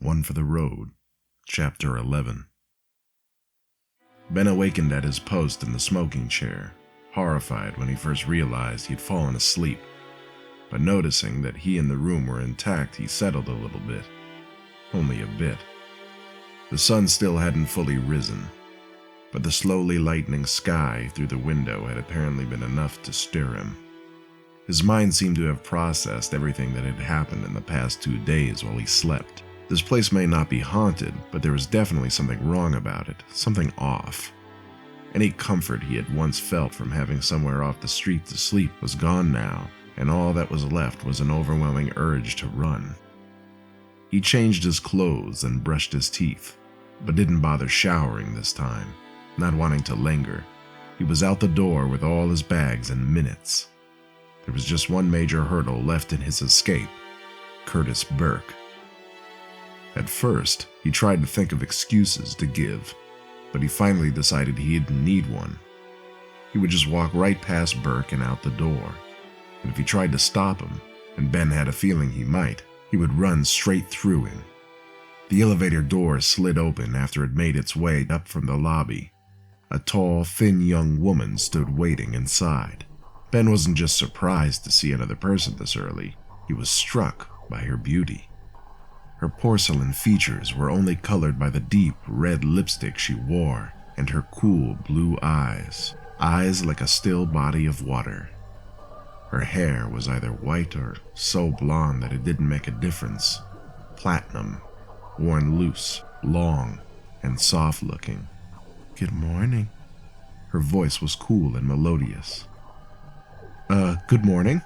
One for the Road, Chapter 11. Ben awakened at his post in the smoking chair, horrified when he first realized he'd fallen asleep. But noticing that he and the room were intact, he settled a little bit. Only a bit. The sun still hadn't fully risen, but the slowly lightening sky through the window had apparently been enough to stir him. His mind seemed to have processed everything that had happened in the past 2 days while he slept. This place may not be haunted, but there was definitely something wrong about it, something off. Any comfort he had once felt from having somewhere off the street to sleep was gone now, and all that was left was an overwhelming urge to run. He changed his clothes and brushed his teeth, but didn't bother showering this time, not wanting to linger. He was out the door with all his bags in minutes. There was just one major hurdle left in his escape: Curtis Burke. At first, he tried to think of excuses to give, but he finally decided he didn't need one. He would just walk right past Burke and out the door, and if he tried to stop him, and Ben had a feeling he might, he would run straight through him. The elevator door slid open after it made its way up from the lobby. A tall, thin young woman stood waiting inside. Ben wasn't just surprised to see another person this early, he was struck by her beauty. Her porcelain features were only colored by the deep red lipstick she wore, and her cool blue eyes like a still body of water. Her hair was either white or so blonde that it didn't make a difference. Platinum, worn loose, long, and soft-looking. "Good morning." Her voice was cool and melodious. Good morning?"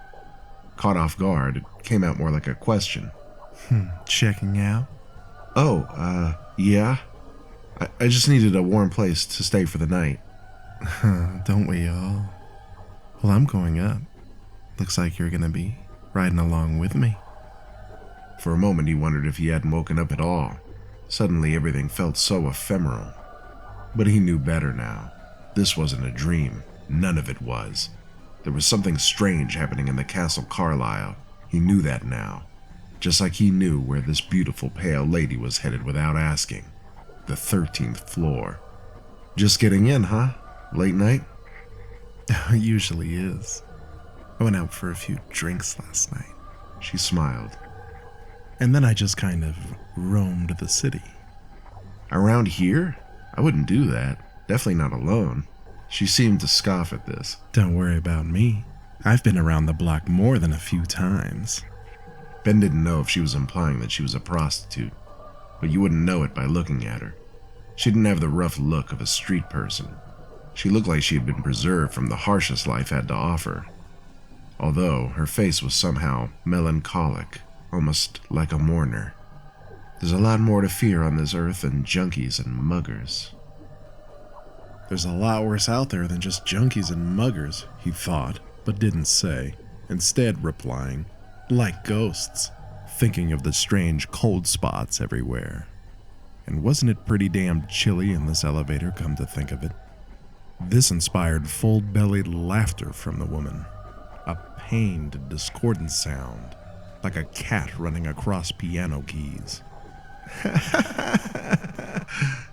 Caught off guard, it came out more like a question. Checking out? Oh, yeah. I just needed a warm place to stay for the night. Don't we all? Well, I'm going up. Looks like you're gonna be riding along with me. For a moment he wondered if he hadn't woken up at all. Suddenly everything felt so ephemeral. But he knew better now. This wasn't a dream. None of it was. There was something strange happening in the Castle Carlisle. He knew that now. Just like he knew where this beautiful pale lady was headed without asking. The 13th floor. Just getting in, huh? Late night? Usually is. I went out for a few drinks last night. She smiled. And then I just kind of roamed the city. Around here? I wouldn't do that. Definitely not alone. She seemed to scoff at this. Don't worry about me. I've been around the block more than a few times. Ben didn't know if she was implying that she was a prostitute, but you wouldn't know it by looking at her. She didn't have the rough look of a street person. She looked like she had been preserved from the harshest life had to offer. Although her face was somehow melancholic, almost like a mourner. There's a lot more to fear on this earth than junkies and muggers. There's a lot worse out there than just junkies and muggers, he thought, but didn't say, instead replying, like ghosts, thinking of the strange cold spots everywhere. And wasn't it pretty damn chilly in this elevator, come to think of it? This inspired full-bellied laughter from the woman, a pained, discordant sound, like a cat running across piano keys.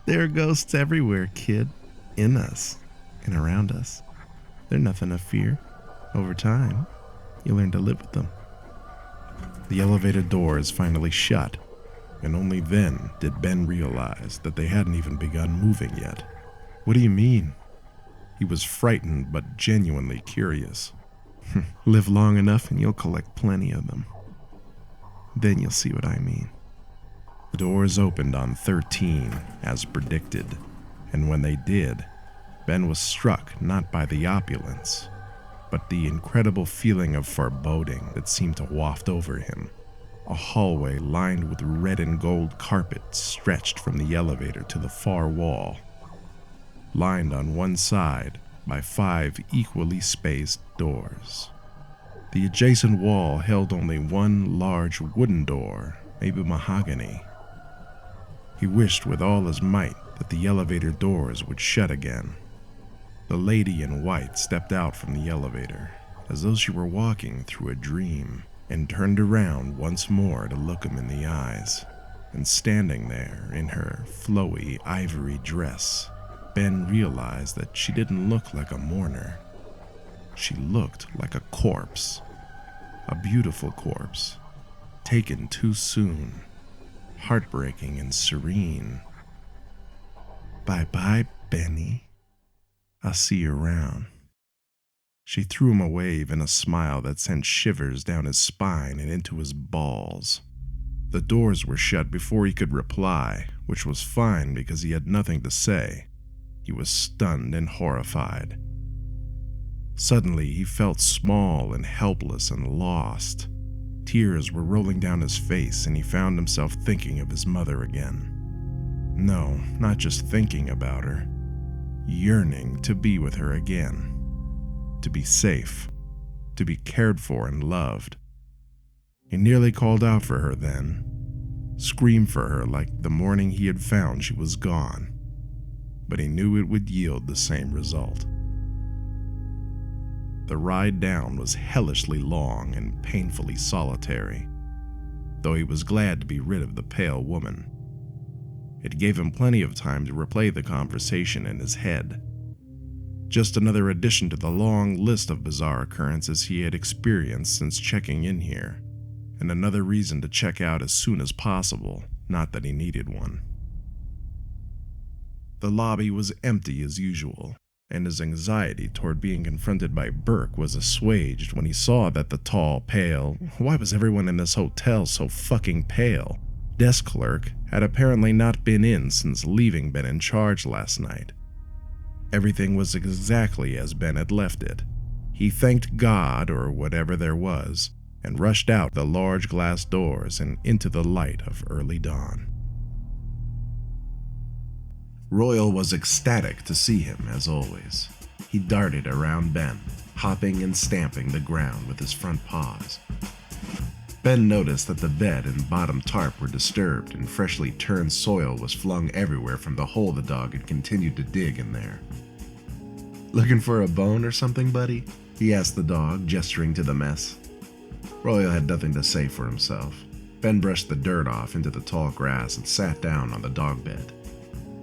There are ghosts everywhere, kid. In us and around us. They're nothing to fear. Over time, you learn to live with them. The elevator doors finally shut, and only then did Ben realize that they hadn't even begun moving yet. What do you mean? He was frightened but genuinely curious. Live long enough and you'll collect plenty of them. Then you'll see what I mean. The doors opened on 13, as predicted, and when they did, Ben was struck not by the opulence, but the incredible feeling of foreboding that seemed to waft over him. A hallway lined with red and gold carpet stretched from the elevator to the far wall, lined on one side by 5 equally spaced doors. The adjacent wall held only one large wooden door, maybe mahogany. He wished with all his might that the elevator doors would shut again. The lady in white stepped out from the elevator, as though she were walking through a dream, and turned around once more to look him in the eyes. And standing there in her flowy ivory dress, Ben realized that she didn't look like a mourner. She looked like a corpse. A beautiful corpse, taken too soon, heartbreaking and serene. Bye-bye, Benny. I'll see you around. She threw him a wave and a smile that sent shivers down his spine and into his balls. The doors were shut before he could reply, which was fine because he had nothing to say. He was stunned and horrified. Suddenly, he felt small and helpless and lost. Tears were rolling down his face, and he found himself thinking of his mother again. No, not just thinking about her. Yearning to be with her again. To be safe. To be cared for and loved. He nearly called out for her then. Screamed for her like the morning he had found she was gone. But he knew it would yield the same result. The ride down was hellishly long and painfully solitary, though he was glad to be rid of the pale woman. It gave him plenty of time to replay the conversation in his head. Just another addition to the long list of bizarre occurrences he had experienced since checking in here, and another reason to check out as soon as possible, not that he needed one. The lobby was empty as usual, and his anxiety toward being confronted by Burke was assuaged when he saw that the tall, pale, why was everyone in this hotel so fucking pale, desk clerk had apparently not been in since leaving Ben in charge last night. Everything was exactly as Ben had left it. He thanked God, or whatever there was, and rushed out the large glass doors and into the light of early dawn. Royal was ecstatic to see him, as always. He darted around Ben, hopping and stamping the ground with his front paws. Ben noticed that the bed and bottom tarp were disturbed and freshly turned soil was flung everywhere from the hole the dog had continued to dig in there. "Looking for a bone or something, buddy?" he asked the dog, gesturing to the mess. Royal had nothing to say for himself. Ben brushed the dirt off into the tall grass and sat down on the dog bed.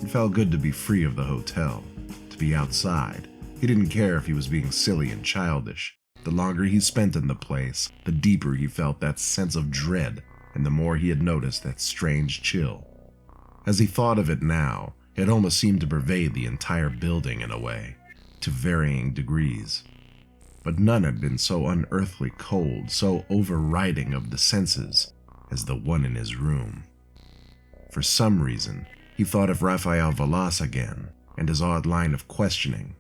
It felt good to be free of the hotel, to be outside. He didn't care if he was being silly and childish. The longer he spent in the place, the deeper he felt that sense of dread, and the more he had noticed that strange chill. As he thought of it now, it almost seemed to pervade the entire building in a way, to varying degrees. But none had been so unearthly cold, so overriding of the senses, as the one in his room. For some reason, he thought of Raphael Valas again, and his odd line of questioning.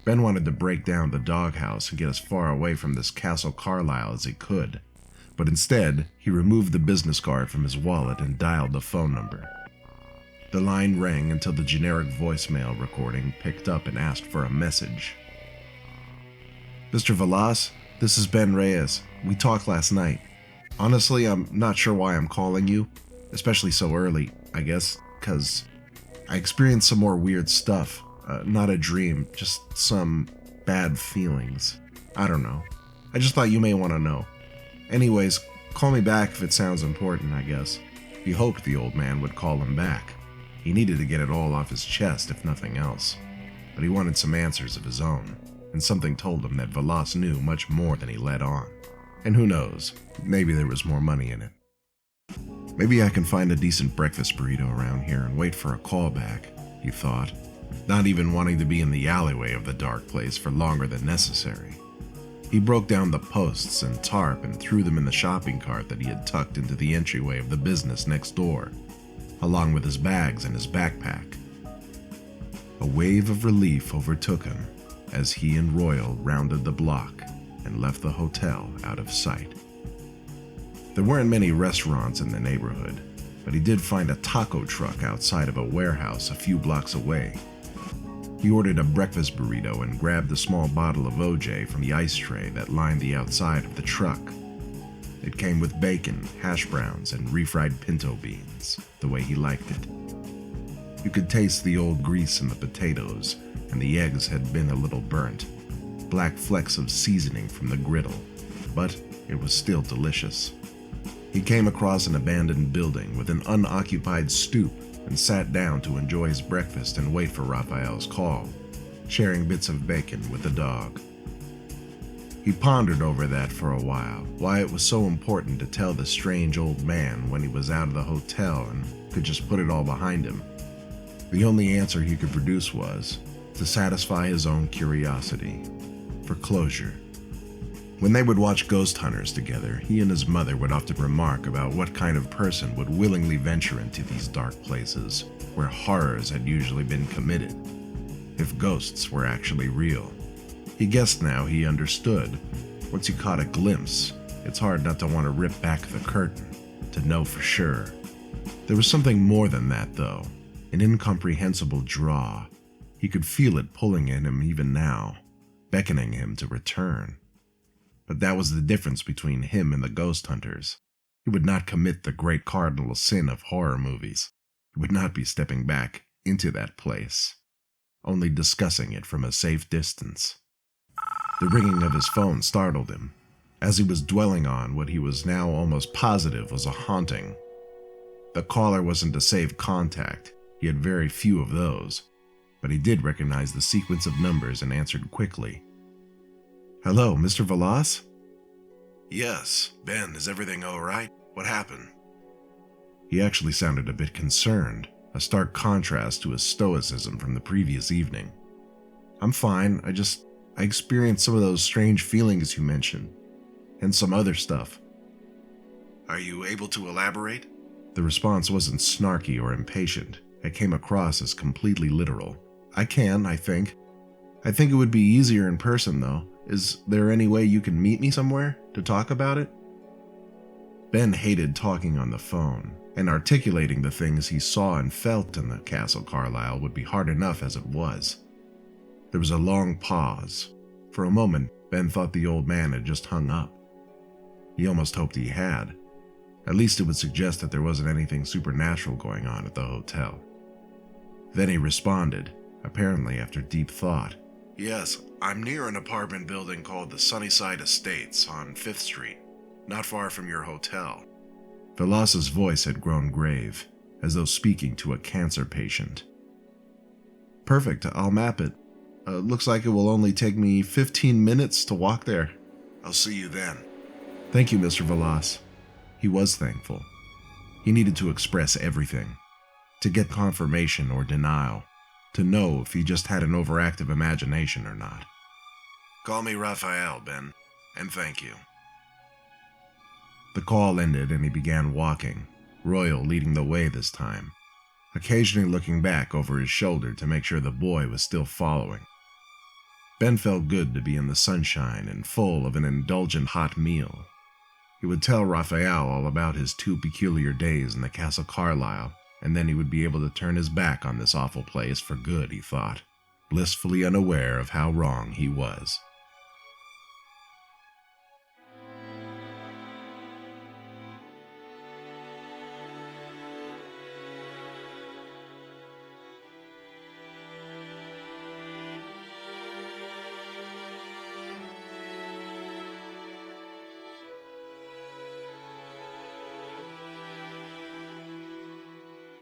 Ben wanted to break down the doghouse and get as far away from this Castle Carlisle as he could, but instead, he removed the business card from his wallet and dialed the phone number. The line rang until the generic voicemail recording picked up and asked for a message. "Mr. Valas, this is Ben Reyes. We talked last night. Honestly, I'm not sure why I'm calling you, especially so early, I guess, 'cause I experienced some more weird stuff. Not a dream, just some bad feelings. I don't know. I just thought you may want to know. Anyways, call me back if it sounds important, I guess." He hoped the old man would call him back. He needed to get it all off his chest, if nothing else. But he wanted some answers of his own, and something told him that Valas knew much more than he let on. And who knows, maybe there was more money in it. Maybe I can find a decent breakfast burrito around here and wait for a call back, he thought, not even wanting to be in the alleyway of the dark place for longer than necessary. He broke down the posts and tarp and threw them in the shopping cart that he had tucked into the entryway of the business next door, along with his bags and his backpack. A wave of relief overtook him as he and Royal rounded the block and left the hotel out of sight. There weren't many restaurants in the neighborhood, but he did find a taco truck outside of a warehouse a few blocks away. He ordered a breakfast burrito and grabbed a small bottle of OJ from the ice tray that lined the outside of the truck. It came with bacon, hash browns, and refried pinto beans, the way he liked it. You could taste the old grease in the potatoes, and the eggs had been a little burnt, black flecks of seasoning from the griddle, but it was still delicious. He came across an abandoned building with an unoccupied stoop and sat down to enjoy his breakfast and wait for Raphael's call, sharing bits of bacon with the dog. He pondered over that for a while, why it was so important to tell the strange old man when he was out of the hotel and could just put it all behind him. The only answer he could produce was to satisfy his own curiosity, for closure. When they would watch Ghost Hunters together, he and his mother would often remark about what kind of person would willingly venture into these dark places, where horrors had usually been committed, if ghosts were actually real. He guessed now he understood. Once you caught a glimpse, it's hard not to want to rip back the curtain, to know for sure. There was something more than that, though, an incomprehensible draw. He could feel it pulling at him even now, beckoning him to return. But that was the difference between him and the ghost hunters. He would not commit the great cardinal sin of horror movies. He would not be stepping back into that place, only discussing it from a safe distance. The ringing of his phone startled him, as he was dwelling on what he was now almost positive was a haunting. The caller wasn't a saved contact. He had very few of those, but he did recognize the sequence of numbers and answered quickly. "Hello, Mr. Velas?" "Yes. Ben, is everything all right? What happened?" He actually sounded a bit concerned, a stark contrast to his stoicism from the previous evening. "I'm fine. I experienced some of those strange feelings you mentioned, and some other stuff." "Are you able to elaborate?" The response wasn't snarky or impatient. It came across as completely literal. "I can, I think. I think it would be easier in person, though. Is there any way you can meet me somewhere to talk about it?" Ben hated talking on the phone, and articulating the things he saw and felt in the Castle Carlisle would be hard enough as it was. There was a long pause. For a moment, Ben thought the old man had just hung up. He almost hoped he had. At least it would suggest that there wasn't anything supernatural going on at the hotel. Then he responded, apparently after deep thought. "Yes, I'm near an apartment building called the Sunnyside Estates on 5th Street, not far from your hotel." Velas's voice had grown grave, as though speaking to a cancer patient. "Perfect, I'll map it. Looks like it will only take me 15 minutes to walk there." "I'll see you then." "Thank you, Mr. Velas." He was thankful. He needed to express everything, to get confirmation or denial, to know if he just had an overactive imagination or not. "Call me Raphael, Ben, and thank you." The call ended and he began walking, Royal leading the way this time, occasionally looking back over his shoulder to make sure the boy was still following. Ben felt good to be in the sunshine and full of an indulgent hot meal. He would tell Raphael all about his 2 peculiar days in the Castle Carlisle, and then he would be able to turn his back on this awful place for good, he thought, blissfully unaware of how wrong he was.